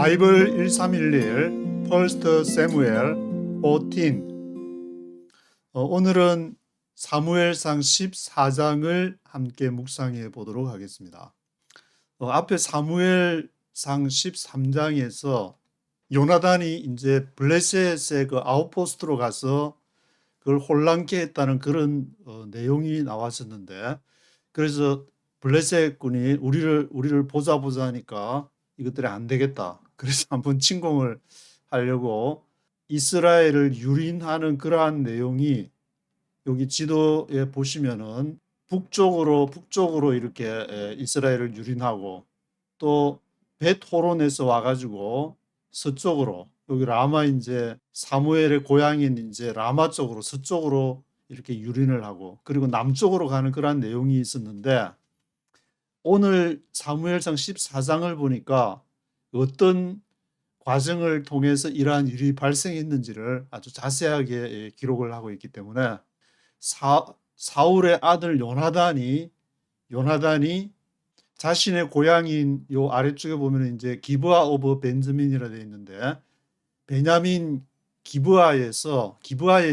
바이블 1311 퍼스트 세무엘 14. 오늘은 사무엘상 14장을 함께 묵상해 보도록 하겠습니다. 앞에 사무엘상 13장에서 요나단이 이제 블레셋의 그 아웃포스트로 가서 그걸 혼란케 했다는 그런 내용이 나왔었는데, 그래서 블레셋 군이 우리를 보자 하니까 이것들이 안 되겠다. 그래서 한번 침공을 하려고 이스라엘을 유린하는 그러한 내용이 여기 지도에 보시면은 북쪽으로 이렇게 이스라엘을 유린하고, 또 벳호론에서 와가지고 서쪽으로 여기 라마, 이제 사무엘의 고향인 이제 라마 쪽으로 서쪽으로 이렇게 유린을 하고, 그리고 남쪽으로 가는 그러한 내용이 있었는데, 오늘 사무엘상 14장을 보니까 어떤 과정을 통해서 이러한 일이 발생했는지를 아주 자세하게 기록을 하고 있기 때문에, 사울의 아들 요나단이 자신의 고향인 요 아래쪽에 보면 이제 기브아 오브 벤저민이라 되어 있는데, 베냐민 기브아에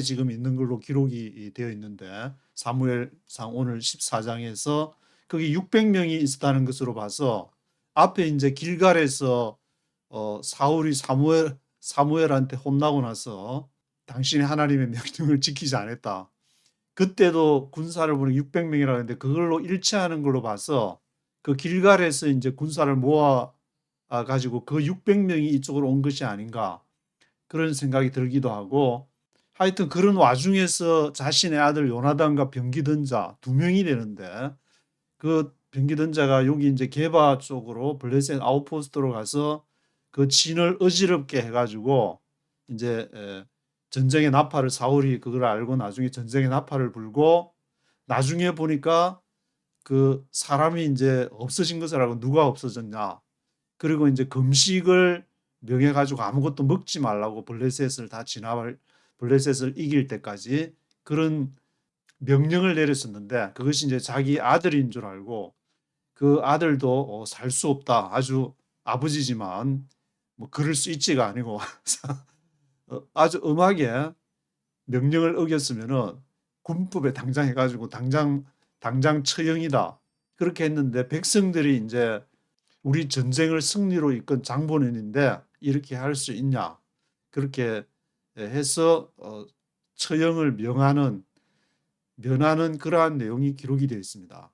지금 있는 걸로 기록이 되어 있는데, 사무엘상 오늘 14장에서 거기 600명이 있었다는 것으로 봐서, 앞에 이제 길갈에서 사울이 사무엘한테 혼나고 나서 당신이 하나님의 명령을 지키지 않았다. 그때도 군사를 보니 600명이라고 했는데 그걸로 일치하는 걸로 봐서 그 길갈에서 이제 군사를 모아 가지고 그 600명이 이쪽으로 온 것이 아닌가, 그런 생각이 들기도 하고, 하여튼 그런 와중에서 자신의 아들 요나단과 병기던 자 2명이 되는데, 그 병기던 자가 여기 이제 게바 쪽으로 블레셋 아웃포스트로 가서 그 진을 어지럽게 해가지고 이제 전쟁의 나팔을, 사울이 그걸 알고 나중에 전쟁의 나팔을 불고, 나중에 보니까 그 사람이 이제 없어진 것을 알고 누가 없어졌냐, 그리고 이제 금식을 명해가지고 아무것도 먹지 말라고 블레셋을 이길 때까지 그런 명령을 내렸었는데, 그것이 이제 자기 아들인 줄 알고, 그 아들도 살 수 없다, 아주 아버지지만 뭐 그럴 수 있지가 아니고 아주 엄하게 명령을 어겼으면은 군법에 당장 해가지고 당장 처형이다, 그렇게 했는데, 백성들이 이제 우리 전쟁을 승리로 이끈 장본인인데 이렇게 할 수 있냐, 그렇게 해서 처형을 면하는 그러한 내용이 기록이 되어 있습니다.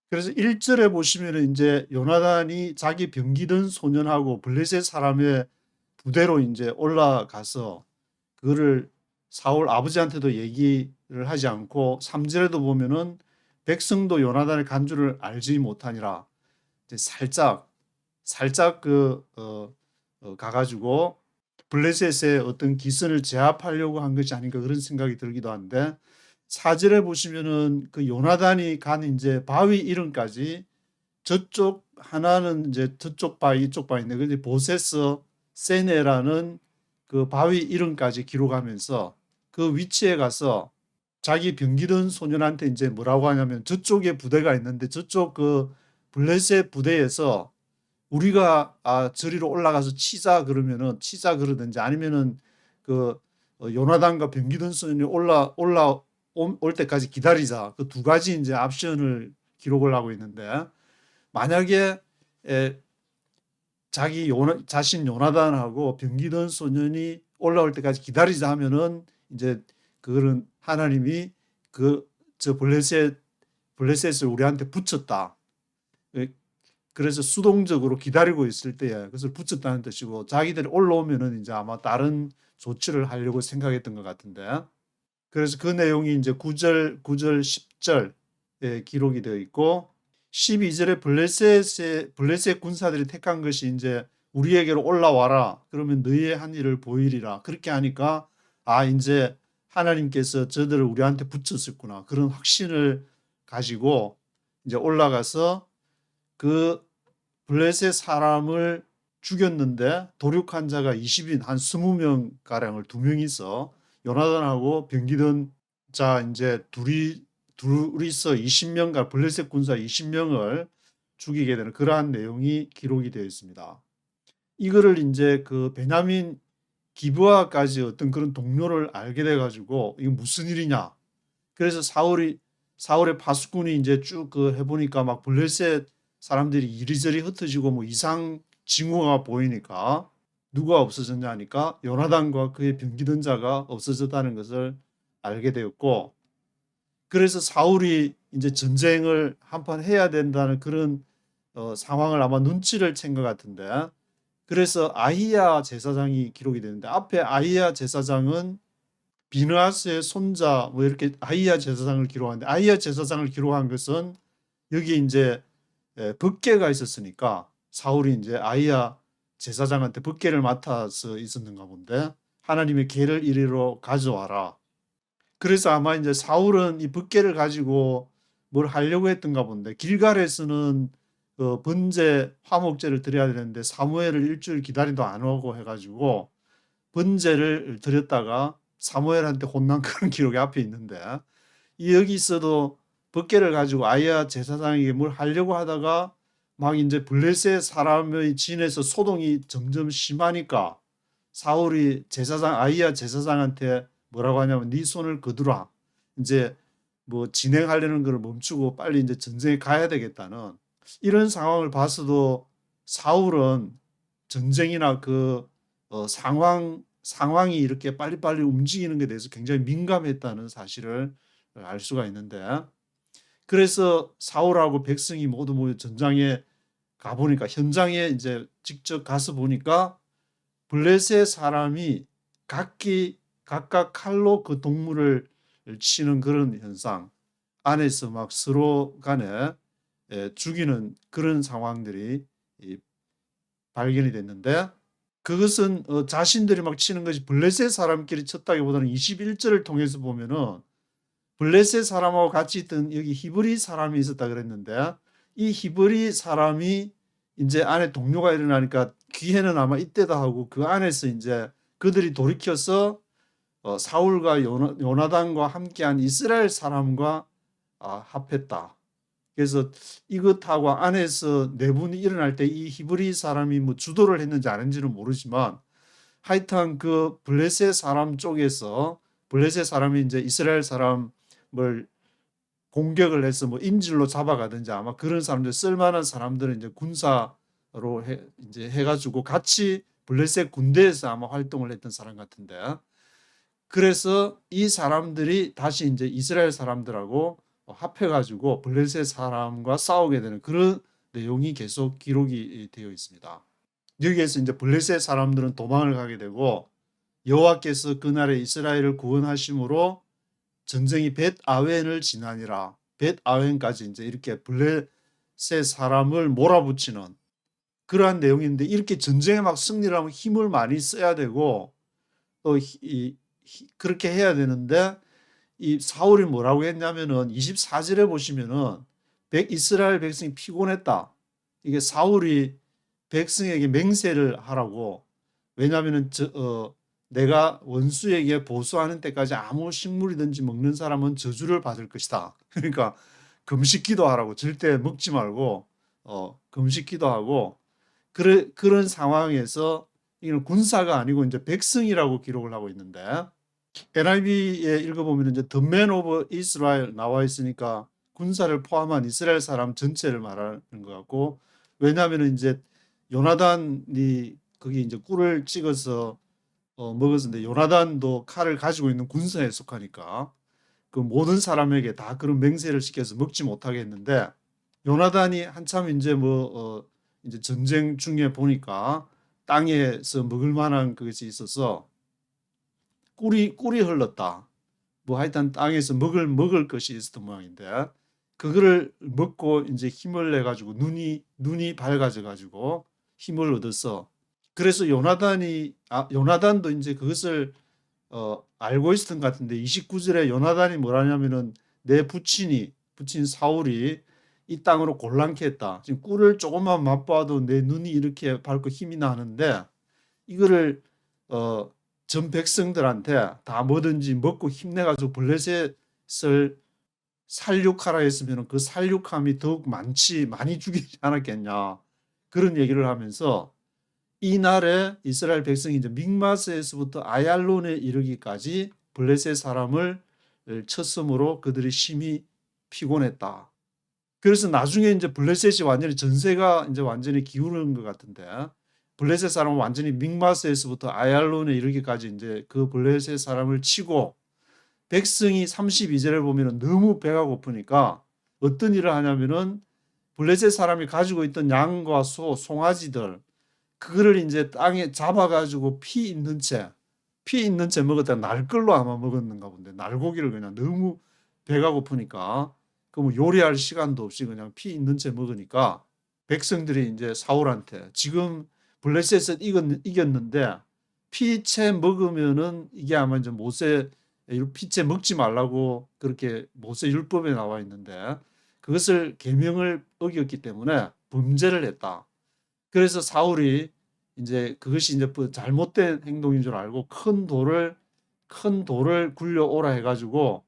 그래서 1절에 보시면 이제 요나단이 자기 병기던 소년하고 블레셋 사람의 부대로 이제 올라가서 그거를 사울 아버지한테도 얘기를 하지 않고, 3절에도 보면은 백성도 요나단의 간주를 알지 못하니라, 이제 살짝 가가지고 블레셋의 어떤 기선을 제압하려고 한 것이 아닌가, 그런 생각이 들기도 한데, 4절에 보시면은 그 요나단이 간 이제 바위 이름까지, 저쪽 하나는 이제 저쪽 바위 이쪽 바위인데, 근데 보세스 세네라는 그 바위 이름까지 기록하면서 그 위치에 가서 자기 병기던 소년한테 이제 뭐라고 하냐면, 저쪽에 부대가 있는데 저쪽 그 블레셋 부대에서 우리가 저리로 올라가서 치자 그러든지, 아니면은 그 요나단과 병기던 소년이 올 때까지 기다리자, 그 두 가지 이제 옵션을 기록을 하고 있는데, 만약에 자신 요나단하고 병기던 소년이 올라올 때까지 기다리자 하면은, 이제 그거는 하나님이 저 블레셋을 우리한테 붙였다, 그래서 수동적으로 기다리고 있을 때에 그것을 붙였다는 뜻이고, 자기들이 올라오면은 이제 아마 다른 조치를 하려고 생각했던 것 같은데, 그래서 그 내용이 이제 9절, 10절에 기록이 되어 있고, 12절에 블레셋 군사들이 택한 것이 이제 우리에게로 올라와라, 그러면 너희의 한 일을 보이리라, 그렇게 하니까 이제 하나님께서 저들을 우리한테 붙였었구나, 그런 확신을 가지고 이제 올라가서 그 블레셋 사람을 죽였는데, 도륙한 자가 20인, 한 20명 가량을 2명이서 요나단하고 병기던 자 이제 둘이서 20명간 블레셋 군사 20명을 죽이게 되는 그러한 내용이 기록이 되어 있습니다. 이거를 이제 그 베냐민 기브아까지 어떤 그런 동료를 알게 돼 가지고 이거 무슨 일이냐. 그래서 사울의 파수꾼이 이제 쭉 그 해보니까 막 블레셋 사람들이 이리저리 흩어지고 뭐 이상 징후가 보이니까 누가 없어졌냐 하니까 요나단과 그의 병기던 자가 없어졌다는 것을 알게 되었고, 그래서 사울이 이제 전쟁을 한판 해야 된다는 그런 상황을 아마 눈치를 챈 것 같은데, 그래서 아히야 제사장이 기록이 되는데, 앞에 아히야 제사장은 비느하스의 손자 뭐 이렇게 아히야 제사장을 기록하는데, 아히야 제사장을 기록한 것은 여기 이제 법궤가 있었으니까 사울이 이제 아히야 제사장한테 법궤를 맡아서 있었는가 본데, 하나님의 궤를 이리로 가져와라. 그래서 아마 이제 사울은 이 법궤를 가지고 뭘 하려고 했던가 본데, 길갈에서는 번제 화목제를 드려야 되는데 사무엘을 일주일 기다리도 안 오고 해가지고 번제를 드렸다가 사무엘한테 혼난 그런 기록이 앞에 있는데, 여기 있어도 법궤를 가지고 아히야 제사장에게 뭘 하려고 하다가 막 이제 블레셋 사람의 진에서 소동이 점점 심하니까 사울이 제사장 아히야 제사장한테 뭐라고 하냐면 네 손을 거두라. 이제 뭐 진행하려는 걸 멈추고 빨리 이제 전쟁에 가야 되겠다는 이런 상황을 봐서도 사울은 전쟁이나 그 상황이 이렇게 빨리빨리 움직이는 게 대해서 굉장히 민감했다는 사실을 알 수가 있는데, 그래서 사울하고 백성이 모두 모여 전장에 가보니까, 현장에 이제 직접 가서 보니까 블레셋 사람이 각각 칼로 그 동물을 치는 그런 현상, 안에서 막 서로 간에 죽이는 그런 상황들이 발견이 됐는데, 그것은 자신들이 막 치는 것이 블레셋 사람끼리 쳤다기보다는 21절을 통해서 보면은 블레셋 사람하고 같이 있던 여기 히브리 사람이 있었다 그랬는데, 이 히브리 사람이 이제 안에 동료가 일어나니까 기회는 아마 이때다 하고 그 안에서 이제 그들이 돌이켜서 사울과 요나단과 함께한 이스라엘 사람과 합했다. 그래서 이것하고 안에서 내분이 일어날 때 이 히브리 사람이 뭐 주도를 했는지 안 했는지는 모르지만, 하여튼 그 블레셋 사람 쪽에서 블레셋 사람이 이제 이스라엘 사람을 공격을 해서 뭐 인질로 잡아가든지, 아마 그런 사람들 쓸만한 사람들은 이제 군사로 이제 해가지고 같이 블레셋 군대에서 아마 활동을 했던 사람 같은데, 그래서 이 사람들이 다시 이제 이스라엘 사람들하고 합해가지고 블레셋 사람과 싸우게 되는 그런 내용이 계속 기록이 되어 있습니다. 여기에서 이제 블레셋 사람들은 도망을 가게 되고, 여호와께서 그날에 이스라엘을 구원하심으로 전쟁이 벳 아웬을 지나니라. 벳 아웬까지 이제 이렇게 블레셋 사람을 몰아붙이는 그러한 내용인데, 이렇게 전쟁에 막 승리를 하면 힘을 많이 써야 되고 또 그렇게 해야 되는데, 이 사울이 뭐라고 했냐면은 24절에 보시면은 이스라엘 백성이 피곤했다. 이게 사울이 백성에게 맹세를 하라고. 왜냐하면은 내가 원수에게 보수하는 때까지 아무 식물이든지 먹는 사람은 저주를 받을 것이다. 그러니까 금식 기도하라고, 절대 먹지 말고 금식 기도하고. 그런 상황에서 이건 군사가 아니고 이제 백성이라고 기록을 하고 있는데, NIV에 읽어보면 이제 The Man of Israel 나와 있으니까 군사를 포함한 이스라엘 사람 전체를 말하는 것 같고, 왜냐하면 이제 요나단이 거기 이제 꿀을 찍어서 먹었는데, 요나단도 칼을 가지고 있는 군사에 속하니까 그 모든 사람에게 다 그런 맹세를 시켜서 먹지 못하게 했는데, 요나단이 한참 이제 이제 전쟁 중에 보니까 땅에서 먹을 만한 것이 있어서 꿀이 흘렀다. 뭐 하여튼 땅에서 먹을 것이 있었던 모양인데, 그거를 먹고 이제 힘을 내 가지고 눈이 밝아져 가지고 힘을 얻어서, 그래서 요나단도 이제 그것을 알고 있었던 것 같은데, 29절에 요나단이 뭐라냐면은 내 부친 사울이 이 땅으로 곤란케 했다. 지금 꿀을 조금만 맛봐도 내 눈이 이렇게 밝고 힘이 나는데, 이거를 전 백성들한테 다 뭐든지 먹고 힘내가지고 블레셋을 살육하라 했으면 그 살육함이 더욱 많이 죽이지 않았겠냐, 그런 얘기를 하면서 이날에 이스라엘 백성이 이제 믹마스에서부터 아얄론에 이르기까지 블레셋 사람을 쳤으므로 그들이 심히 피곤했다. 그래서 나중에 이제 블레셋이 완전히 전세가 이제 완전히 기울는 것 같은데, 블레셋 사람은 완전히 믹마스에서부터 아얄론에 이르기까지 이제 그 블레셋 사람을 치고, 백성이 32절에 보면은 너무 배가 고프니까 어떤 일을 하냐면은 블레셋 사람이 가지고 있던 양과 소, 송아지들, 그거를 이제 땅에 잡아가지고 피 있는 채 먹었다. 날걸로 아마 먹었는가 본데, 날고기를 그냥 너무 배가 고프니까 그 뭐 요리할 시간도 없이 그냥 피 있는 채 먹으니까 백성들이 이제 사울한테 지금 블레셋을 이겼는데 피채 먹으면은 이게 아마 이제 모세 피채 먹지 말라고 그렇게 모세 율법에 나와 있는데 그것을 계명을 어겼기 때문에 범죄를 했다. 그래서 사울이 이제 그것이 이제 잘못된 행동인 줄 알고 큰 돌을 굴려 오라 해가지고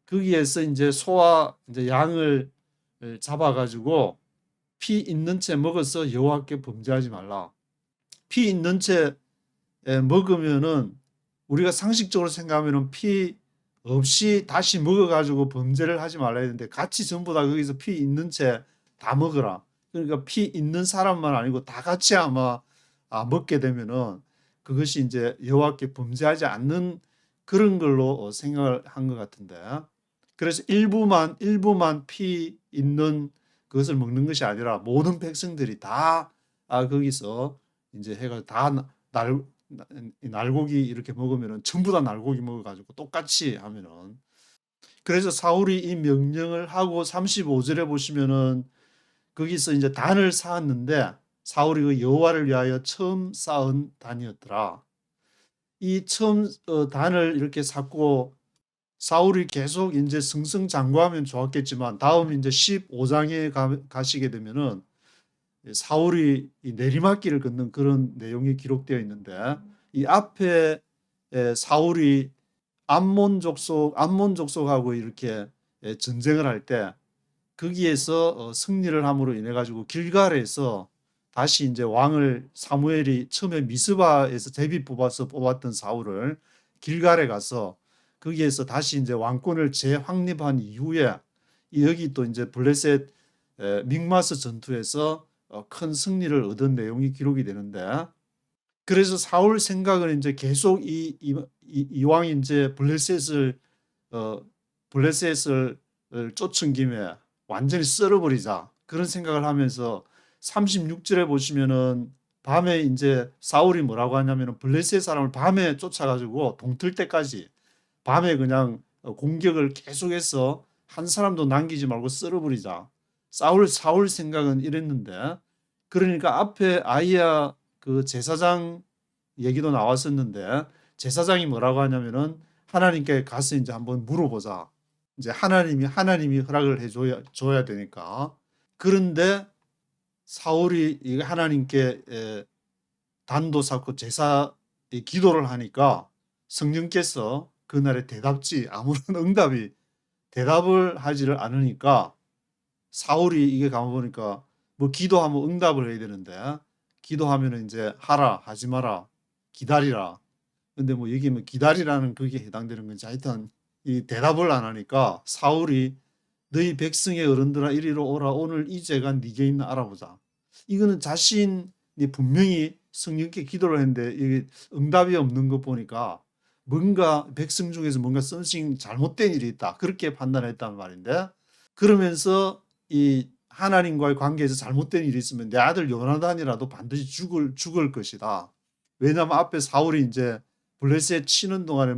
거기에서 이제 소와 이제 양을 잡아가지고 피 있는 채 먹어서 여호와께 범죄하지 말라. 피 있는 채 먹으면은 우리가 상식적으로 생각하면은 피 없이 다시 먹어가지고 범죄를 하지 말라 했는데 같이 전부 다 거기서 피 있는 채 다 먹어라. 그러니까 피 있는 사람만 아니고 다 같이 아마 먹게 되면은 그것이 이제 여호와께 범죄하지 않는 그런 걸로 생각을 한 것 같은데, 그래서 일부만 피 있는 그것을 먹는 것이 아니라 모든 백성들이 다 거기서 이제 해가 다 날고기 이렇게 먹으면은 전부 다 날고기 먹어가지고 똑같이 하면은, 그래서 사울이 이 명령을 하고 35절에 보시면은 거기서 이제 단을 쌓았는데 사울이 그 여호와를 위하여 처음 쌓은 단이었더라. 이 처음 단을 이렇게 쌓고 사울이 계속 이제 승승장구하면 좋았겠지만 다음 이제 15장에 가시게 되면은 사울이 이 내리막길을 걷는 그런 내용이 기록되어 있는데, 이 앞에 사울이 암몬 족속하고 이렇게 전쟁을 할 때 거기에서 승리를 함으로 인해 가지고 길갈에서 다시 이제 왕을 사무엘이 처음에 미스바에서 제비 뽑아서 뽑았던 사울을 길갈에 가서 거기에서 다시 이제 왕권을 재확립한 이후에 여기 또 이제 블레셋 믹마스 전투에서 큰 승리를 얻은 내용이 기록이 되는데, 그래서 사울 생각은 이제 계속 이왕 이제 블레셋을 쫓은 김에 완전히 썰어버리자 그런 생각을 하면서 36절에 보시면은 밤에 이제 사울이 뭐라고 하냐면은 블레셋 사람을 밤에 쫓아가지고 동틀 때까지 밤에 그냥 공격을 계속해서 한 사람도 남기지 말고 썰어버리자. 사울 생각은 이랬는데, 그러니까 앞에 아이야 그 제사장 얘기도 나왔었는데 제사장이 뭐라고 하냐면은 하나님께 가서 이제 한번 물어보자. 이제 하나님이 허락을 줘야 되니까. 그런데 사울이 이 하나님께 단도 쌓고 제사 기도를 하니까 성령께서 그날에 아무런 대답을 하지를 않으니까 사울이 이게 가만 보니까 뭐 기도하면 응답을 해야 되는데 기도하면은 이제 하라 하지 마라 기다리라. 근데 뭐 여기 뭐 기다리라는 그게 해당되는 건지 하여튼 이 대답을 안 하니까 사울이 너희 백성의 어른들아 이리로 오라 오늘 이 죄가 네게 있나 알아보자. 이거는 자신이 분명히 성령께 기도를 했는데 이게 응답이 없는 거 보니까 뭔가 백성 중에서 뭔가 썸씽 잘못된 일이 있다 그렇게 판단했단 말인데, 그러면서 이 하나님과의 관계에서 잘못된 일이 있으면 내 아들 요나단이라도 반드시 죽을 것이다. 왜냐하면 앞에 사울이 이제 블레셋 치는 동안에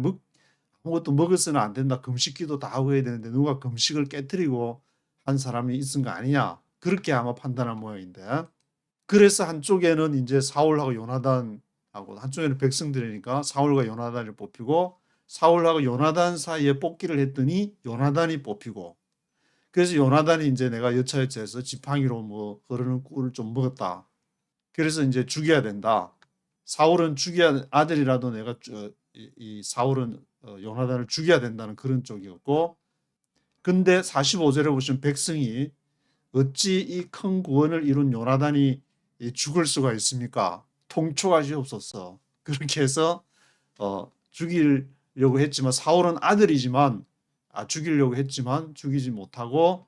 아무것도 먹어서는 안 된다. 금식기도 다 하고 해야 되는데 누가 금식을 깨뜨리고 한 사람이 있은 거 아니냐. 그렇게 아마 판단한 모양인데, 그래서 한쪽에는 이제 사울하고 요나단하고 한쪽에는 백성들이니까 사울과 요나단을 뽑히고 사울하고 요나단 사이에 뽑기를 했더니 요나단이 뽑히고, 그래서 요나단이 이제 내가 여차여차해서 지팡이로 뭐 흐르는 꿀을 좀 먹었다. 그래서 이제 죽여야 된다. 사울은 죽여야 아들이라도 내가 이 사울은 요나단을 죽여야 된다는 그런 쪽이었고, 근데 45절에 보시면 백성이 어찌 이 큰 구원을 이룬 요나단이 죽을 수가 있습니까? 통촉하시옵소서. 그렇게 해서 죽이려고 했지만 사울은 아들이지만 죽이려고 했지만 죽이지 못하고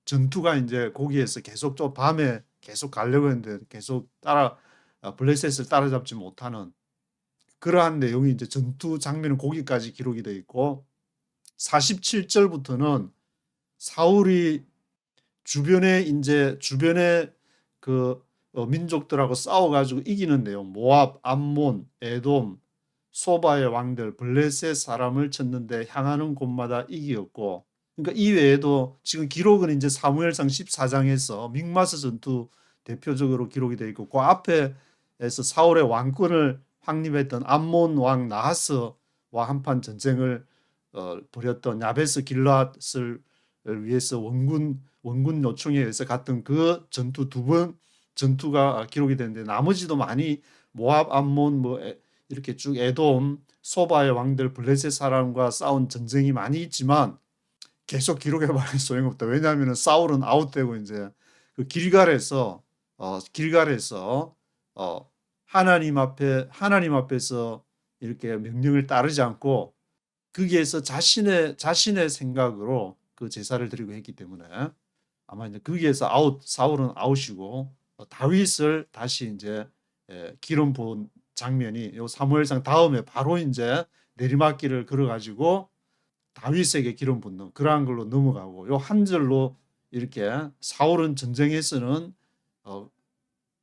전투가 이제 거기에서 계속 또 밤에 계속 가려고 했는데 계속 블레셋을 따라잡지 못하는 그러한 내용이 이제 전투 장면은 거기까지 기록이 되어 있고 47절부터는 사울이 주변에 그 민족들하고 싸워가지고 이기는 내용, 모압, 암몬, 에돔, 소바의 왕들, 블레셋 사람을 쳤는데 향하는 곳마다 이기었고, 그러니까 이 외에도 지금 기록은 이제 사무엘상 14장에서 믹마스 전투 대표적으로 기록이 되어 있고, 그 앞에서 사울의 왕권을 확립했던 암몬 왕 나하스와 한판 전쟁을 벌였던 야베스 길앗을 위해서 원군 요청에 의해서 갔던 그 전투 두 번 전투가 기록이 되는데 나머지도 많이 모압, 암몬 이렇게 쭉 에돔, 소바의 왕들, 블레셋 사람과 싸운 전쟁이 많이 있지만 계속 기록해봐야 소용없다. 왜냐하면 사울은 아웃되고 이제 그 길갈에서 하나님 앞에서 이렇게 명령을 따르지 않고 거기에서 자신의 생각으로 그 제사를 드리고 했기 때문에 아마 이제 거기에서 사울은 아웃이고 다윗을 다시 이제 기름 부은 장면이 요 사무엘상 다음에 바로 이제 내리막길을 걸어가지고 다윗에게 기름 붓는 그러한 걸로 넘어가고 요 한 절로 이렇게 사울은 전쟁에서는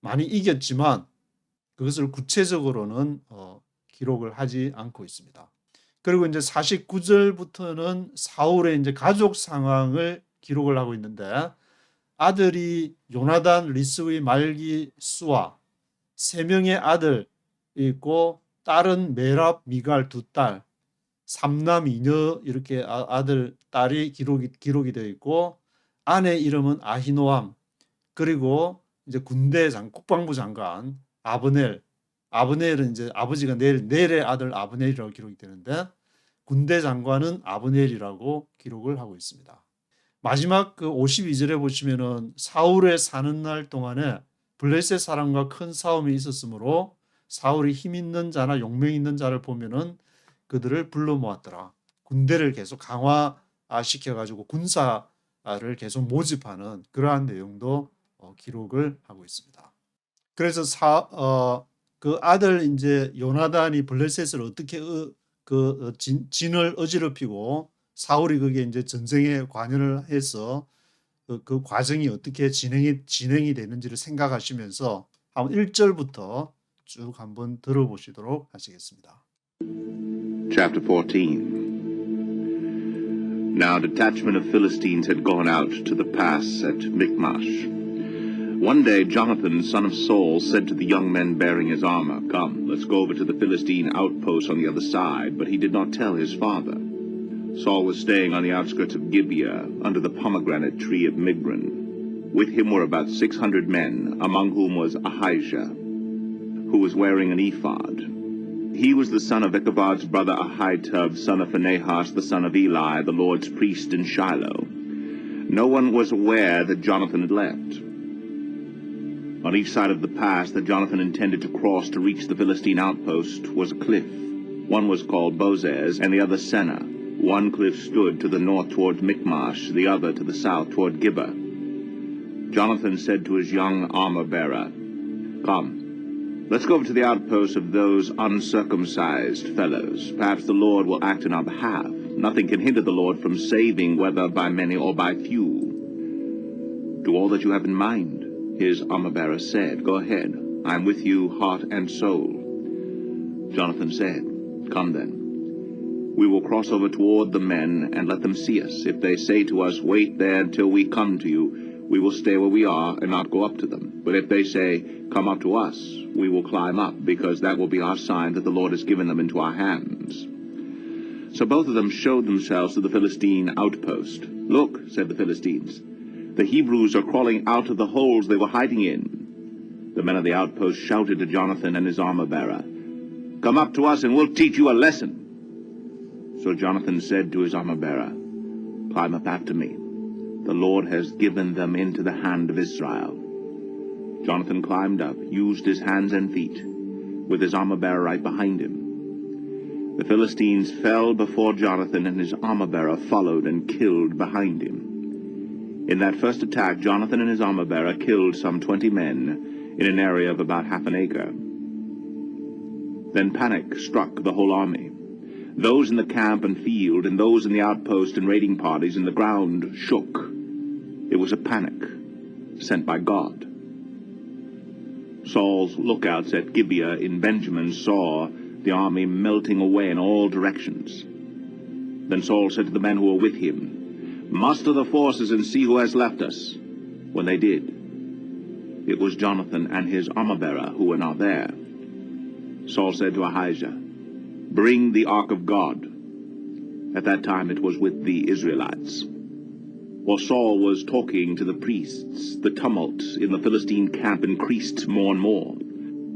많이 이겼지만 그것을 구체적으로는 기록을 하지 않고 있습니다. 그리고 이제 49절부터는 사울의 이제 가족 상황을 기록을 하고 있는데 아들이 요나단, 리스의 말기, 수아 3명의 아들 있고 딸은 메랍, 미갈 2딸 3남 2녀 이렇게 아들, 딸이 기록이 되어 있고 아내 이름은 아히노암 그리고 이제 국방부 장관 아브넬은 이제 아버지가 넬의 아들 아브넬이라고 기록이 되는데 군대 장관은 아브넬이라고 기록을 하고 있습니다. 마지막 그 52절에 보시면은 사울의 사는 날 동안에 블레셋 사람과 큰 싸움이 있었으므로 사울이 힘 있는 자나 용맹 있는 자를 보면은 그들을 불러 모았더라. 군대를 계속 강화시켜 가지고 군사를 계속 모집하는 그러한 내용도 기록을 하고 있습니다. 그래서 그 아들 이제 요나단이 블레셋을 어떻게 진을 어지럽히고 사울이 거기에 이제 전쟁에 관여를 해서 그 과정이 어떻게 진행이 되는지를 생각하시면서 한번 1절부터 쭉 한번 들어보시도록 하시겠습니다. Chapter 14. Now a detachment of Philistines had gone out to the pass at Michmash. One day Jonathan, son of Saul, said to the young men bearing his armor, "Come, let's go over to the Philistine outpost on the other side." But he did not tell his father. Saul was staying on the outskirts of Gibeah, under the pomegranate tree of Migron. With him were about 600 men, among whom was Ahijah, who was wearing an ephod. He was the son of Ichabod's brother Ahitub, son of Phinehas, the son of Eli, the Lord's priest in Shiloh. No one was aware that Jonathan had left. On each side of the pass that Jonathan intended to cross to reach the Philistine outpost was a cliff. One was called Bozez, and the other Seneh. One cliff stood to the north toward Michmash, the other to the south toward Gibeah. Jonathan said to his young armor-bearer, "Come, let's go over to the outpost of those uncircumcised fellows. Perhaps the Lord will act in our behalf. Nothing can hinder the Lord from saving, whether by many or by few. Do all that you have in mind." His armor-bearer said, "Go ahead. I am with you, heart and soul." Jonathan said, "Come then. We will cross over toward the men and let them see us. If they say to us, 'Wait there until we come to you,' we will stay where we are and not go up to them. But if they say, 'Come up to us,' we will climb up, because that will be our sign that the Lord has given them into our hands." So both of them showed themselves to the Philistine outpost. "Look," said the Philistines, "the Hebrews are crawling out of the holes they were hiding in." The men of the outpost shouted to Jonathan and his armor-bearer, "Come up to us and we'll teach you a lesson." So Jonathan said to his armor-bearer, "Climb up after me. The Lord has given them into the hand of Israel." Jonathan climbed up, used his hands and feet, with his armor-bearer right behind him. The Philistines fell before Jonathan, and his armor-bearer followed and killed behind him. In that first attack, Jonathan and his armor-bearer killed some 20 men in an area of about half an acre. Then panic struck the whole army. Those in the camp and field, and those in the outpost and raiding parties, and the ground shook. It was a panic sent by God. Saul's lookouts at Gibeah in Benjamin saw the army melting away in all directions. Then Saul said to the men who were with him, "Muster the forces and see who has left us." When they did, it was Jonathan and his armor-bearer who were not there. Saul said to Ahijah, "Bring the ark of God." At that time it was with the Israelites. While Saul was talking to the priests, the tumult in the Philistine camp increased more and more.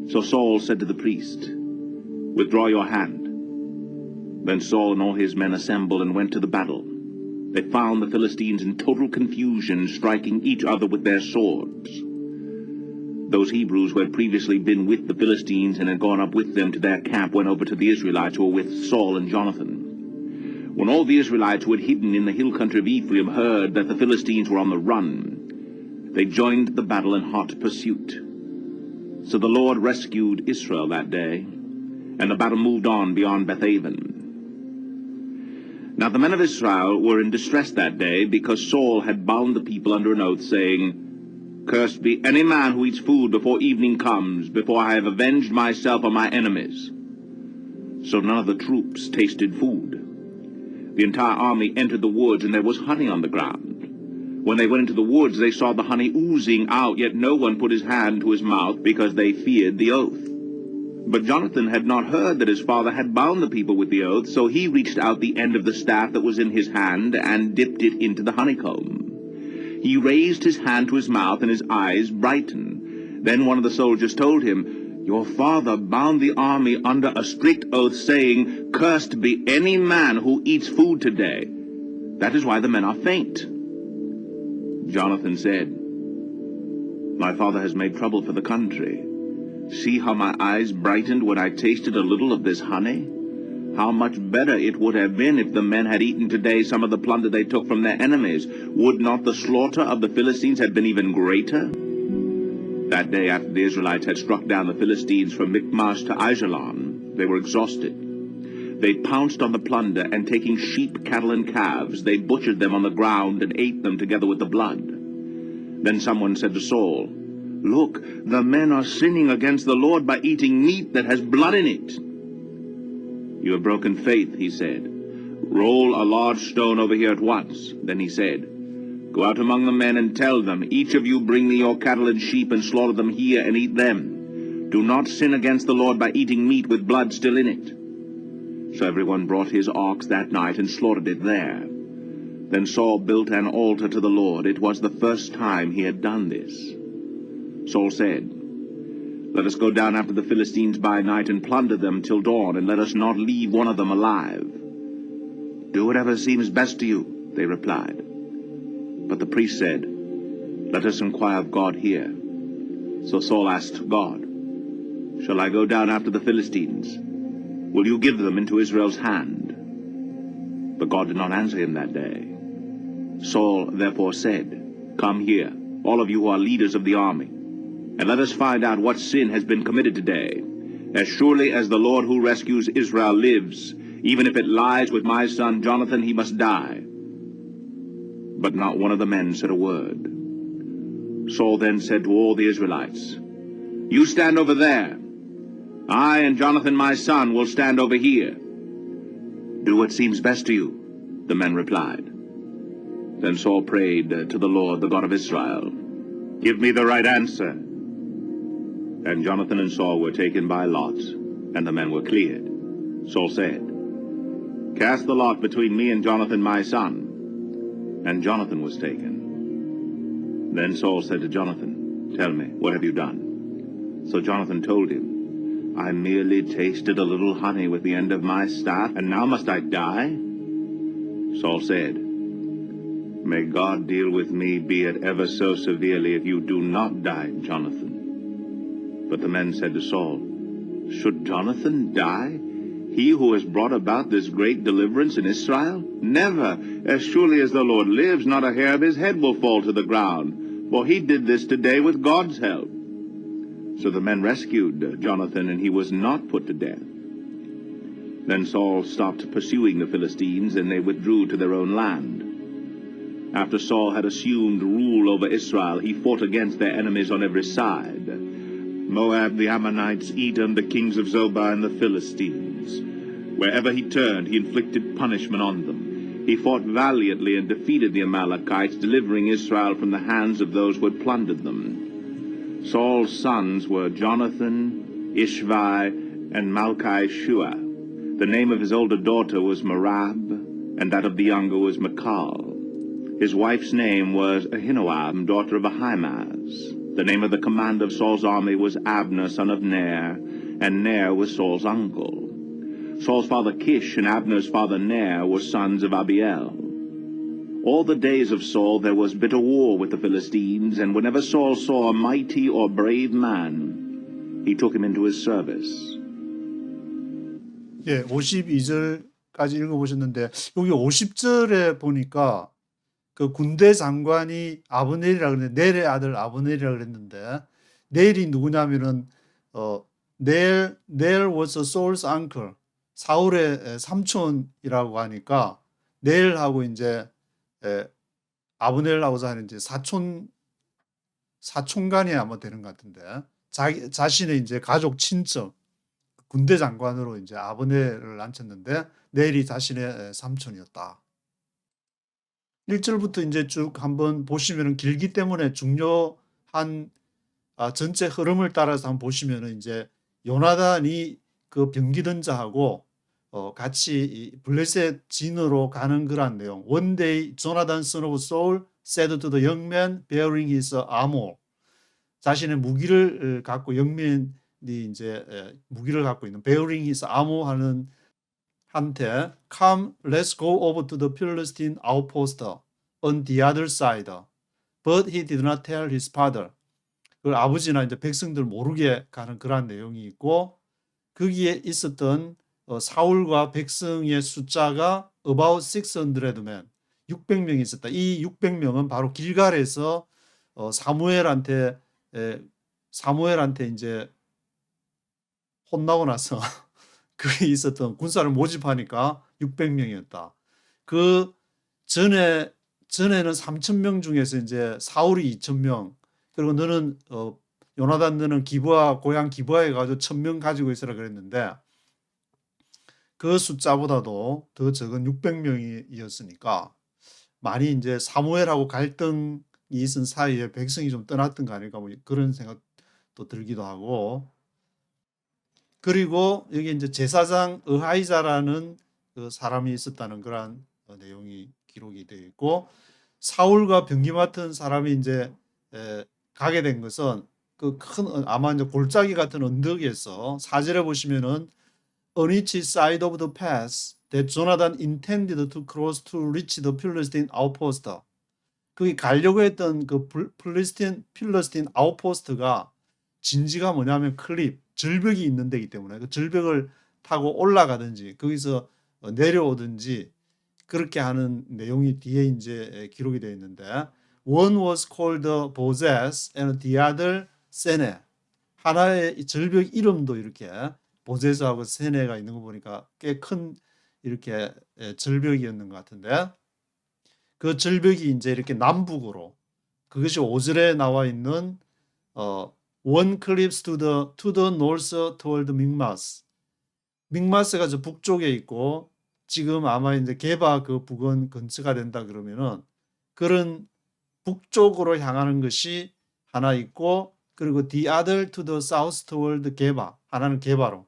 So Saul said to the priest, "Withdraw your hand." Then Saul and all his men assembled and went to the battle. They found the Philistines in total confusion, striking each other with their swords. Those Hebrews who had previously been with the Philistines and had gone up with them to their camp went over to the Israelites who were with Saul and Jonathan. When all the Israelites who had hidden in the hill country of Ephraim heard that the Philistines were on the run, they joined the battle in hot pursuit. So the Lord rescued Israel that day, and the battle moved on beyond Bethaven. Now the men of Israel were in distress that day, because Saul had bound the people under an oath, saying, "Cursed be any man who eats food before evening comes, before I have avenged myself on my enemies." So none of the troops tasted food. The entire army entered the woods, and there was honey on the ground. When they went into the woods, they saw the honey oozing out, yet no one put his hand to his mouth, because they feared the oath. But Jonathan had not heard that his father had bound the people with the oath, so he reached out the end of the staff that was in his hand and dipped it into the honeycomb. He raised his hand to his mouth, and his eyes brightened. Then one of the soldiers told him, "Your father bound the army under a strict oath, saying, 'Cursed be any man who eats food today.' That is why the men are faint." Jonathan said, "My father has made trouble for the country. See how my eyes brightened when I tasted a little of this honey? How much better it would have been if the men had eaten today some of the plunder they took from their enemies. Would not the slaughter of the Philistines have been even greater?" That day, after the Israelites had struck down the Philistines from Michmash to Aijalon, they were exhausted. They pounced on the plunder, and taking sheep, cattle, and calves, they butchered them on the ground and ate them together with the blood. Then someone said to Saul, "Look, the men are sinning against the Lord by eating meat that has blood in it." "You have broken faith," he said. "Roll a large stone over here at once." Then he said, "Go out among the men and tell them, 'Each of you bring me your cattle and sheep and slaughter them here and eat them. Do not sin against the Lord by eating meat with blood still in it.'" So everyone brought his ox that night and slaughtered it there. Then Saul built an altar to the Lord. It was the first time he had done this. Saul said, "Let us go down after the Philistines by night and plunder them till dawn, and let us not leave one of them alive." "Do whatever seems best to you," they replied. But the priest said, "Let us inquire of God here." So Saul asked God, "Shall I go down after the Philistines? Will you give them into Israel's hand?" But God did not answer him that day. Saul therefore said, "Come here, all of you who are leaders of the army, and let us find out what sin has been committed today. As surely as the Lord who rescues Israel lives, even if it lies with my son Jonathan, he must die." But not one of the men said a word. Saul then said to all the Israelites, "You stand over there. I and Jonathan my son will stand over here." "Do what seems best to you," the men replied. Then Saul prayed to the Lord, the God of Israel, "Give me the right answer." And Jonathan and Saul were taken by lot, and the men were cleared. Saul said, "Cast the lot between me and Jonathan my son." And Jonathan was taken. Then Saul said to Jonathan, "Tell me, what have you done?" So Jonathan told him, "I merely tasted a little honey with the end of my staff, and now must I die?" Saul said, "May God deal with me, be it ever so severely, if you do not die, Jonathan." But the men said to Saul, Should Jonathan die? He who has brought about this great deliverance in Israel? Never! As surely as the Lord lives, not a hair of his head will fall to the ground. For he did this today with God's help. So the men rescued Jonathan, and he was not put to death. Then Saul stopped pursuing the Philistines, and they withdrew to their own land. After Saul had assumed rule over Israel, he fought against their enemies on every side. Moab, the Ammonites, Edom, the kings of Zobah, and the Philistines. Wherever he turned, he inflicted punishment on them. He fought valiantly and defeated the Amalekites, delivering Israel from the hands of those who had plundered them. Saul's sons were Jonathan, Ishvi, and Malchi-Shua. The name of his older daughter was Merab, and that of the younger was Michal. His wife's name was Ahinoam, daughter of Ahimaaz. The name of the commander of Saul's army was Abner, son of Ner, and Ner was Saul's uncle. Saul's father Kish and Abner's father Ner were sons of Abiel. All the days of Saul there was bitter war with the Philistines, and whenever Saul saw a mighty or brave man, he took him into his service. 예, 52절까지 읽어보셨는데 여기 50절에 보니까 그 군대 장관이 아브넬이라 그랬는데 넬의 아들 아브넬이라 그랬는데 넬이 누구냐면은 넬 was Saul's uncle, 사울의 삼촌이라고 하니까 넬하고 이제 아브넬하고서 하는 이제 사촌간이 아마 되는 것 같은데 자신의 이제 가족 친척 군대 장관으로 이제 아브넬을 앉혔는데 넬이 자신의 삼촌이었다. 1절부터 이제 쭉 한번 보시면은 길기 때문에 중요한 전체 흐름을 따라서 한번 보시면은 이제 요나단이 그 병기던 자하고 같이 이 블레셋 진으로 가는 그런 내용. One day Jonathan son of Saul said to the young man bearing his armor. 자신의 무기를 갖고 영면이 이제 무기를 갖고 있는 bearing his armor 하는 한테 Come, let's go over to the Philistine outpost on the other side. But he did not tell his father. 그 아버지나 이제 백성들 모르게 가는 그런 내용이 있고 거기에 있었던 사울과 백성의 숫자가 about 600men, 600명이 있었다. 이 600명은 바로 길갈에서 사무엘한테 이제 혼나고 나서 거기 있었던 군사를 모집하니까 600명이었다. 그 전에는 3,000명 중에서 이제 사울이 2,000명, 그리고 너는 요나단 너는 고향 기브아에 가서 1,000명 가지고 있으라 그랬는데 그 숫자보다도 더 적은 600명이었으니까 많이 이제 사무엘하고 갈등이 있은 사이에 백성이 좀 떠났던 거 아닐까 뭐 그런 생각도 들기도 하고, 그리고 여기 이제 제사장 의하이자라는 그 사람이 있었다는 그런 내용이 기록이 되어 있고, 사울과 병기 맡은 사람이 이제 가게 된 것은 그 큰 아마 이제 골짜기 같은 언덕에서 4절에 보시면은 on each side of the pass that Jonathan intended to cross to reach the Philistine outpost. 거기 가려고 했던 그 필리스틴 아웃포스트가 진지가 뭐냐면 클립, 절벽이 있는 데이기 때문에 그 절벽을 타고 올라가든지 거기서 내려오든지 그렇게 하는 내용이 뒤에 이제 기록이 되어 있는데, one was called Bozez and the other Sene. 하나의 절벽 이름도 이렇게 보제스하고 세네가 있는 거 보니까 꽤 큰 이렇게 절벽이었는 것 같은데, 그 절벽이 이제 이렇게 남북으로, 그것이 5절에 나와 있는 one cliffs to the north toward Michmas. 믹마스가 저 북쪽에 있고 지금 아마 이제 게바 그 북은 근처가 된다 그러면은 그런 북쪽으로 향하는 것이 하나 있고, 그리고 the other to the south toward 게바, 하나는 게바로.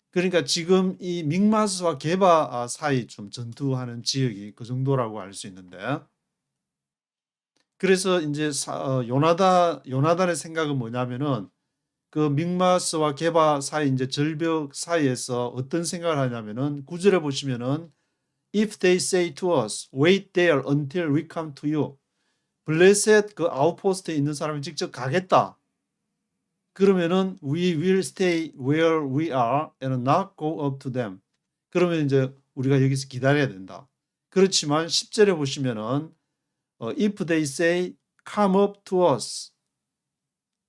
그러니까 지금 이 믹마스와 게바 사이 좀 전투하는 지역이 그 정도라고 알 수 있는데, 그래서 이제 요나단의 생각은 뭐냐면은 그 믹마스와 게바 사이 이제 절벽 사이에서 어떤 생각을 하냐면은 9절에 보시면은 if they say to us wait there until we come to you. 블레셋 그 아웃포스트에 있는 사람이 직접 가겠다. 그러면은 we will stay where we are and not go up to them. 그러면 이제 우리가 여기서 기다려야 된다. 그렇지만 10절에 보시면은 if they say come up to us.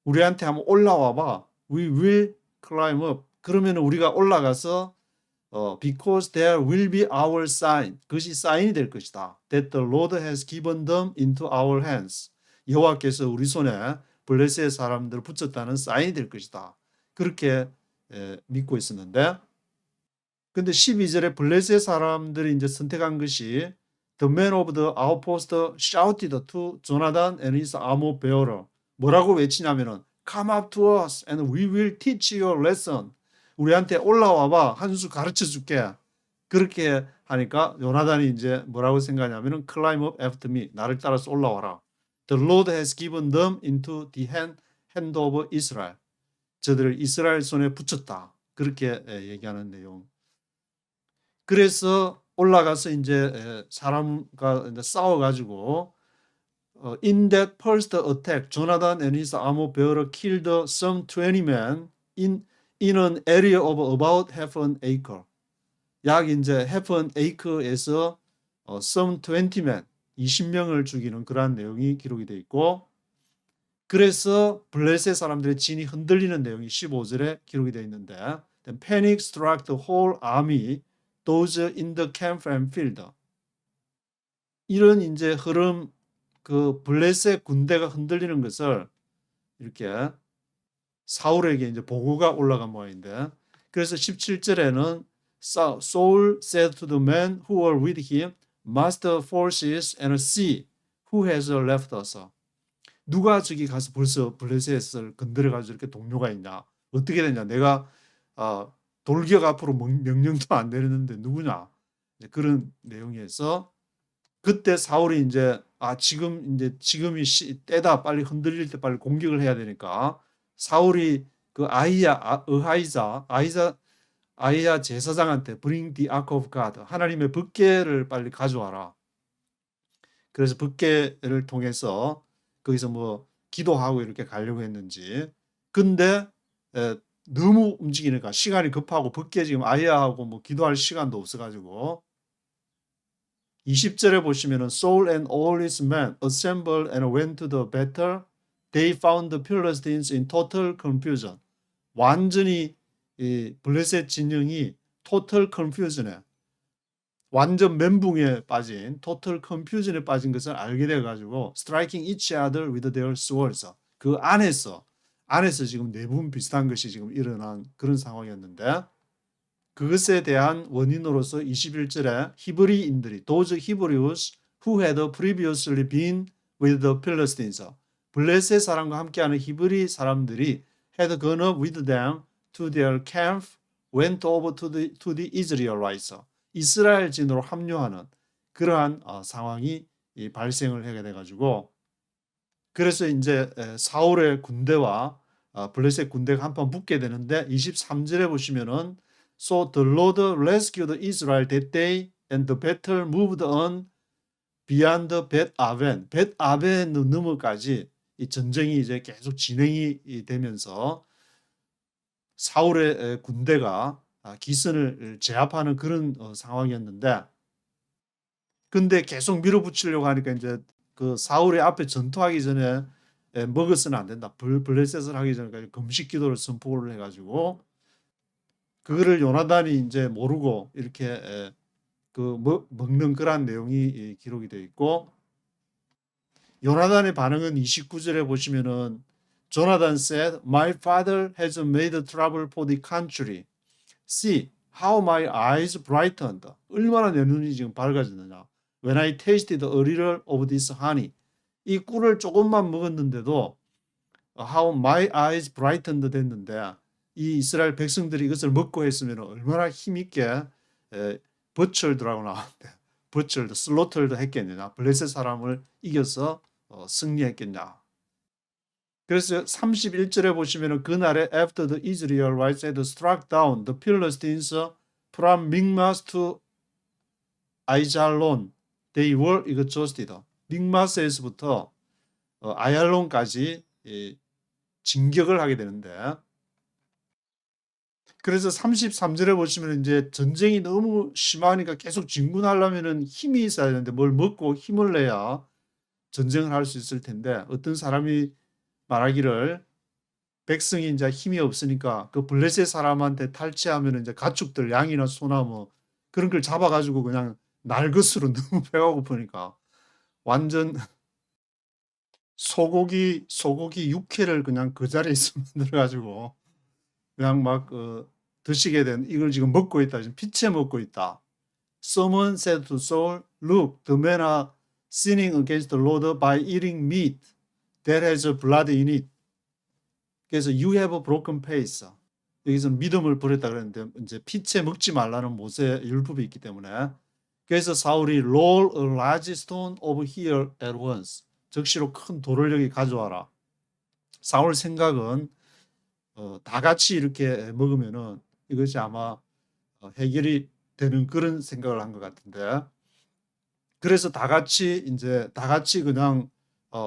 우리한테 한번 올라와 봐. We will climb up. 그러면 우리가 올라가서 because there will be our sign. 그것이 사인이 될 것이다. That the Lord has given them into our hands. 여호와께서 우리 손에 블레셋 사람들을 붙였다는 사인이 될 것이다. 그렇게 믿고 있었는데, 근데 12절에 블레셋 사람들이 이제 선택한 것이 The men of the outpost shouted to Jonathan and his armor bearer. 뭐라고 외치냐면은 Come up to us and we will teach you a lesson. 우리한테 올라와봐, 한 수 가르쳐 줄게. 그렇게 하니까 요나단이 이제 뭐라고 생각하냐면은 Climb up after me. 나를 따라서 올라와라. The Lord has given them into the hand of Israel. 저들을 이스라엘 손에 붙였다. 그렇게 얘기하는 내용. 그래서 올라가서 이제 사람과 이제 싸워가지고 in that first attack, Jonathan and his armor bearer killed some 20 men in an area of about half an acre. 약 이제 half an acre에서 some 20 men, 20명을 죽이는 그러한 내용이 기록이 되어 있고, 그래서 블레셋 사람들의 진이 흔들리는 내용이 15절에 기록이 되어 있는데, Then panic struck the whole army, those in the camp and field. 이런 이제 흐름, 그 블레셋 군대가 흔들리는 것을 이렇게 사울에게 이제 보고가 올라간 모양인데, 그래서 17절에는 Saul said to the men who were with him, Master forces and see who has left us. 누가 저기 가서 벌써 블레셋을 건드려가지고 이렇게 동료가 있냐? 어떻게 되냐? 내가 돌격 앞으로 명령도 안 내리는데 누구냐? 그런 내용에서 그때 사울이 이제 지금이 때다, 빨리 흔들릴 때 빨리 공격을 해야 되니까 사울이 그 아히야 제사장한테 Bring the ark of God, 하나님의 법궤를 빨리 가져와라. 그래서 법궤를 통해서 거기서 뭐 기도하고 이렇게 가려고 했는지, 근데 너무 움직이니까 시간이 급하고 법궤 지금 아히야하고 뭐 기도할 시간도 없어가지고 20절에 보시면은 Saul and all his men assembled and went to the battle. They found the Philistines in total confusion. 완전히 이 블레셋 진영이 total confusion에, 완전 멘붕에 빠진, total confusion에 빠진 것을 알게 돼 가지고 striking each other with their swords. 그 안에서 지금 내분 비슷한 것이 지금 일어난 그런 상황이었는데, 그것에 대한 원인으로서 21절에 히브리인들이 those Hebrews who had previously been with the Philistines, 블레셋 사람과 함께하는 히브리 사람들이 had gone up with them to their camp, went over to the Israelites, 이스라엘진으로 합류하는 그러한 상황이 발생을 하게 돼가지고, 그래서 이제 사울의 군대와 블레셋 군대가 한판 붙게 되는데 23절에 보시면은 So the Lord rescued Israel that day, and the battle moved on beyond Bet Aven. Bet Aven 너머까지 이 전쟁이 이제 계속 진행이 되면서 사울의 군대가 기선을 제압하는 그런 상황이었는데, 근데 계속 밀어붙이려고 하니까 이제 그 사울의 앞에 전투하기 전에 먹어서는 안 된다. 블레셋을 하기 전에 금식 기도를 선포를 해가지고 그거를 요나단이 이제 모르고 이렇게 먹는 그런 내용이 기록이 되어 있고, 요나단의 반응은 29절에 보시면은 Jonathan said, My father has made trouble for the country. See how my eyes brightened. 얼마나 내 눈이 지금 밝아졌느냐. When I tasted a little of this honey. 이 꿀을 조금만 먹었는데도 how my eyes brightened 됐는데, 이 이스라엘 백성들이 이것을 먹고 했으면 얼마나 힘있게 버철드라고 나왔는데, 버철드, 슬로터드 했겠느냐. 블레셋 사람을 이겨서 승리했겠냐. 그래서 31절에 보시면 그날에 after the Israelites had struck down the Philistines from Michmash to 아이잘론, they were exhausted. 믹마스에서부터 아얄론까지 진격을 하게 되는데, 그래서 33절에 보시면 이제 전쟁이 너무 심하니까 계속 진군하려면은 힘이 있어야 되는데 뭘 먹고 힘을 내야 전쟁을 할 수 있을 텐데, 어떤 사람이 말하기를 백성이 이제 힘이 없으니까 그 블레셋 사람한테 탈취하면 이제 가축들 양이나 소나 뭐 그런 걸 잡아가지고 그냥 날것으로 너무 배가 고프니까 완전 소고기 육회를 그냥 그 자리에서 만들어가지고 그냥 막 드시게 된, 이걸 지금 먹고 있다. 지금 피채 먹고 있다. Someone said to Saul, "Look, the men are sinning against the Lord by eating meat that has blood in it." 그래서 you have a broken faith. 여기서는 믿음을 버렸다 그랬는데 이제 피채 먹지 말라는 모세 율법이 있기 때문에, 그래서 사울이 roll a large stone over here at once. 즉시로 큰 돌을 여기 가져와라. 사울 생각은 다 같이 이렇게 먹으면은 이것이 아마 해결이 되는 그런 생각을 한 것 같은데, 그래서 다 같이 그냥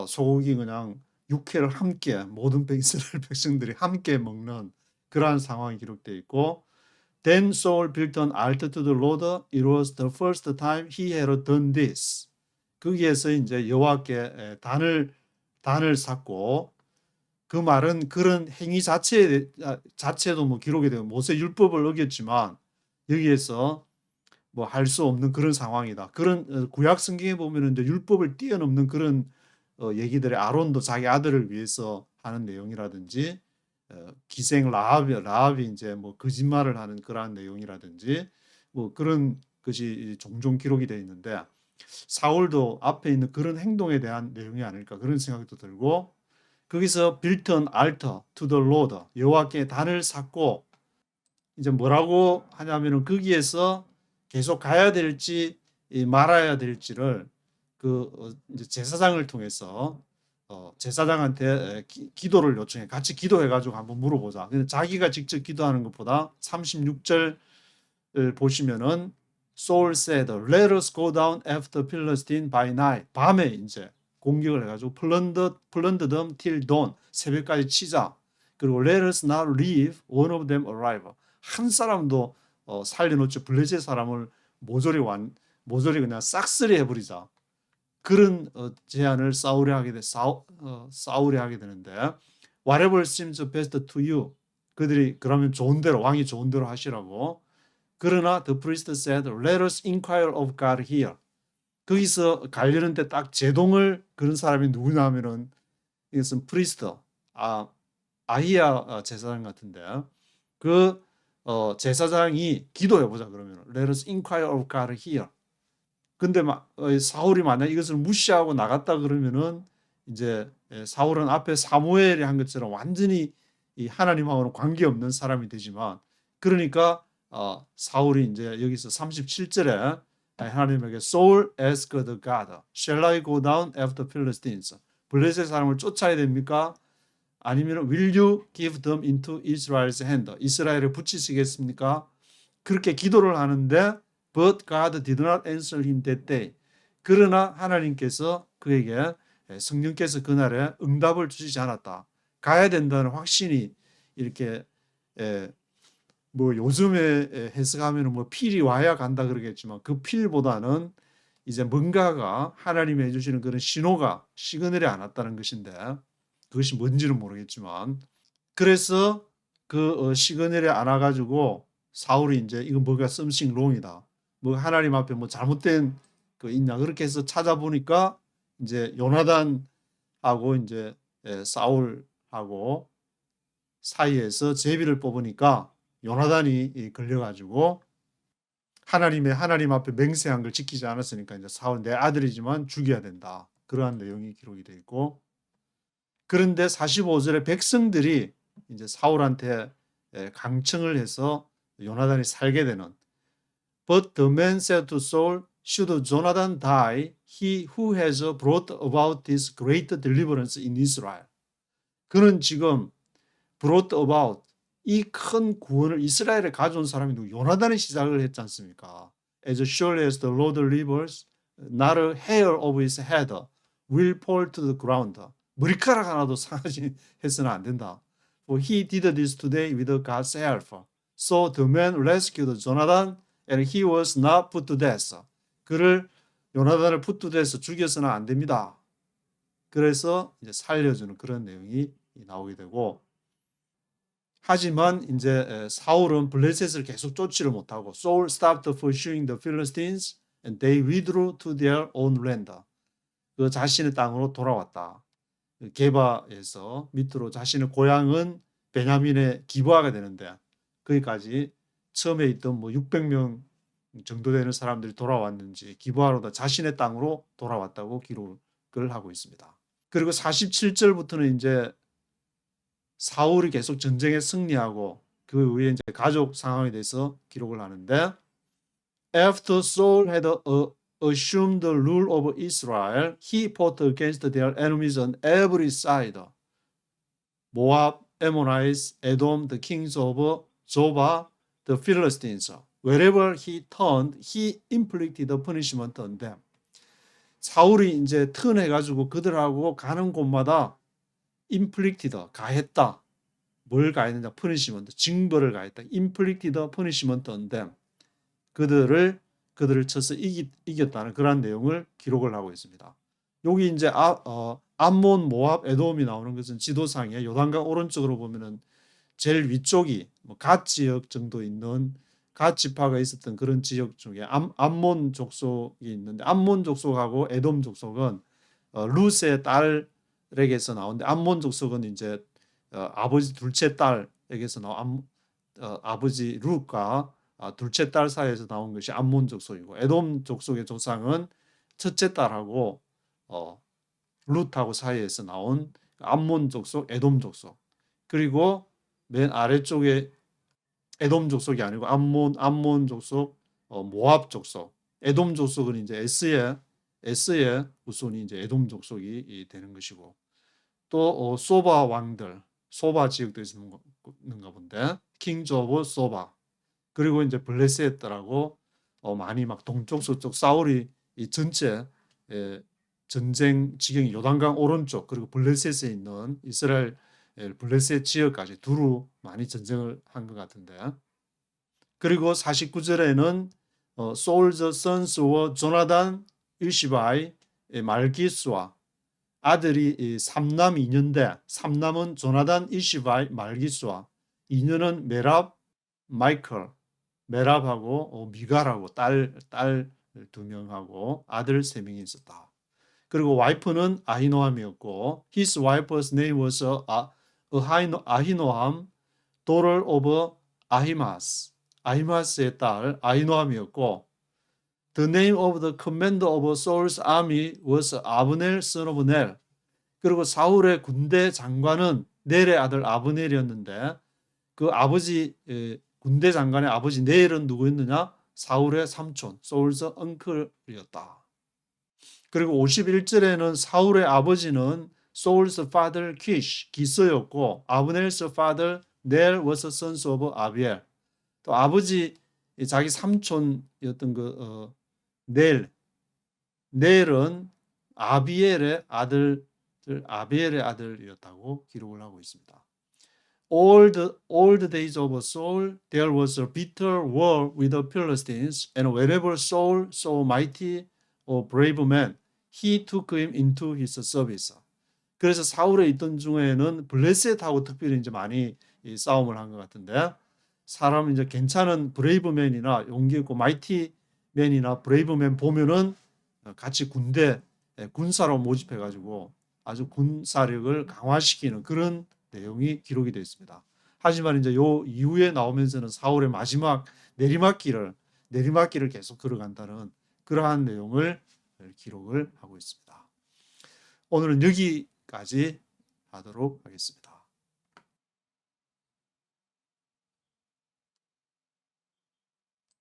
소고기 그냥 육회를 함께 모든 이스라엘 백성들이 함께 먹는 그러한 상황이 기록되어 있고, Then Saul built an altar to the Lord. It was the first time he had done this. 거기에서 이제 여호와께 단을 쌓고, 그 말은 그런 행위 자체도 뭐 기록이 되고 모세 율법을 어겼지만 여기에서 뭐 할 수 없는 그런 상황이다. 그런 구약 성경에 보면은 이제 율법을 뛰어넘는 그런 얘기들이, 아론도 자기 아들을 위해서 하는 내용이라든지, 기생 라합이 이제 뭐 거짓말을 하는 그러한 내용이라든지 뭐 그런 것이 종종 기록이 되어 있는데, 사울도 앞에 있는 그런 행동에 대한 내용이 아닐까 그런 생각도 들고, 거기서 built an altar to the Lord, 여호와께 단을 쌓고 이제 뭐라고 하냐면은 거기에서 계속 가야 될지 말아야 될지를 이제 제사장을 통해서 제사장한테 기도를 요청해, 같이 기도해가지고 한번 물어보자. 근데 자기가 직접 기도하는 것보다 36절 보시면은 Saul said, "Let us go down after Philistine by night." 밤에 이제 공격을 해가지고 plunder them till dawn. 새벽까지 치자. 그리고 let us not leave one of them alive. 한 사람도 살려놓지, 블레셋 사람을 모조리 그냥 싹쓸이 해버리자. 그런 제안을 사울이 하게 되는데, whatever seems best to you. 그들이 그러면 좋은 대로, 왕이 좋은 대로 하시라고. 그러나 the priest said, "Let us inquire of God here." 거기서 가려는데 딱 제동을 그런 사람이 누구냐 하면은 이것은 프리스터, 아히야 제사장 같은데, 그 제사장이 기도해보자 그러면 Let us inquire of God here. 근데 사울이 만약 이것을 무시하고 나갔다 그러면은 이제 사울은 앞에 사무엘이 한 것처럼 완전히 이 하나님하고는 관계없는 사람이 되지만, 그러니까 사울이 이제 여기서 37절에 하나님에게 Saul asked the God, "Shall I go down after Philistines?" 블레셋 사람을 쫓아야 됩니까? 아니면 will you give them into Israel's hand? 이스라엘에 붙이시겠습니까? 그렇게 기도를 하는데 but God did not answer him that day. 그러나 하나님께서 그에게, 성령께서 그날에 응답을 주시지 않았다. 가야 된다는 확신이 이렇게 뭐 요즘에 해석하면 뭐 필이 와야 간다 그러겠지만, 그 필보다는 이제 뭔가가 하나님이 해주시는 그런 신호가 시그널이 안 왔다는 것인데, 그것이 뭔지는 모르겠지만, 그래서 그 시그널이 안 와가지고 사울이 이제 이건 뭐가 something wrong이다, 뭐 하나님 앞에 뭐 잘못된 거 있냐, 그렇게 해서 찾아보니까 이제 요나단하고 이제 사울하고 사이에서 제비를 뽑으니까 요나단이 걸려가지고 하나님 앞에 맹세한 걸 지키지 않았으니까 이제 사울 내 아들이지만 죽여야 된다, 그러한 내용이 기록이 되어 있고, 그런데 45절에 백성들이 이제 사울한테 강청을 해서 요나단이 살게 되는, But the man said to Saul, "Should Jonathan die, he who has brought about this great deliverance in Israel." 그는 지금 brought about, 이 큰 구원을 이스라엘에 가져온 사람이 누구? 요나단이 시작을 했지 않습니까? As surely as the Lord livers, not a hair of his head will fall to the ground. 머리카락 하나도 상하지 해서는 안 된다. For he did this today with God's help. So the man rescued Jonathan and he was not put to death. 그를 요나단을 put to death 죽여서는 안 됩니다. 그래서 이제 살려주는 그런 내용이 나오게 되고, 하지만 이제 사울은 블레셋을 계속 쫓지를 못하고 Saul stopped pursuing the Philistines and they withdrew to their own land. 그 자신의 땅으로 돌아왔다. 게바에서 밑으로 자신의 고향은 베냐민의 기브아가 되는데 거기까지 처음에 있던 뭐 600명 정도 되는 사람들이 돌아왔는지 기브아로 자신의 땅으로 돌아왔다고 기록을 하고 있습니다. 그리고 47절부터는 이제 사울이 계속 전쟁에 승리하고 그 후에 이제 가족 상황에 대해서 기록을 하는데, After Saul had assumed the rule over Israel, he fought against their enemies on every side. Moab, Ammonites, Edom, the kings of Zobah, the Philistines. Wherever he turned, he inflicted punishment on them. 사울이 이제 턴해가지고 그들하고 가는 곳마다 inflicted, 가했다. 뭘 가했느냐? punishment, 징벌을 가했다. inflicted punishment on them. 그들을 쳐서 이겼다는 그런 내용을 기록을 하고 있습니다. 여기 이제 암몬, 모압, 에돔이 나오는 것은 지도상에 요단강 오른쪽으로 보면은 제일 위쪽이 갓 지역 정도 있는 갓 지파가 있었던 그런 지역 중에 암몬 족속이 있는데, 암몬 족속하고 에돔 족속은 룻의 딸에게서 나오는데, 암몬 족속은 이제 아버지 둘째 딸에게서 나온 아버지 룻과 둘째 딸 사이에서 나온 것이 암몬 족속이고, 에돔 족속의 조상은 첫째 딸하고 룻하고 사이에서 나온 암몬 족속, 에돔 족속. 그리고 맨 아래쪽에 에돔 족속이 아니고 암몬 족속, 모압 족속. 에돔 족속은 이제 에스의 후손이 이제 에돔 족속이 되는 것이고, 또 소바 왕들, 소바 지역도 있는가 본데, 킹즈 오브 소바. 그리고 이제 블레셋들하고 많이 막 동쪽 서쪽 사울이 이 전체 전쟁 지경이 요단강 오른쪽 그리고 블레셋에 있는 이스라엘 블레셋 지역까지 두루 많이 전쟁을 한 것 같은데, 그리고 49절에는 Saul the sons of Jonathan 일시바이 말기스와 아들이 3남 2년대, 3남은 조나단 일시바이 말기스와 2년은 메랍 마이클, 메랍하고 미갈하고 딸 2명하고 아들 3명이 있었다. 그리고 와이프는 아히노함이었고, his wife's name was 아히노함, daughter of 아히마스, 아히마스의 딸 아히노함이었고, the name of the commander of Saul's army was 아브넬 son of 넬. 그리고 사울의 군대 장관은 넬의 아들 아브넬이었는데, 그 아버지 군대 장관의 아버지 넬은 누구였느냐? 사울의 삼촌, Saul's uncle이었다. 그리고 51절에는 사울의 아버지는 Saul's father Kish, 기스였고, 아브넬's father 넬 was sons of 아비엘. 또 아버지 자기 삼촌이었던 그 넬은 아비엘의 아들이었다고 기록을 하고 있습니다. All the days of Saul, there was a bitter war with the Philistines, and whenever Saul saw mighty or brave man, he took him into his service. 그래서 사울에 있던 중에는 블레셋하고 특별히 이제 많이 이 싸움을 한 것 같은데, 사람 이제 괜찮은 브레이브맨이나 용기 있고 마이티맨이나 브레이브맨 보면은 같이 군사로 모집해가지고 아주 군사력을 강화시키는 그런 내용이 기록이 되어 있습니다. 하지만 이제 요 이후에 나오면서는 사울의 마지막 내리막길을 계속 걸어간다는 그러한 내용을 기록을 하고 있습니다. 오늘은 여기까지 하도록 하겠습니다.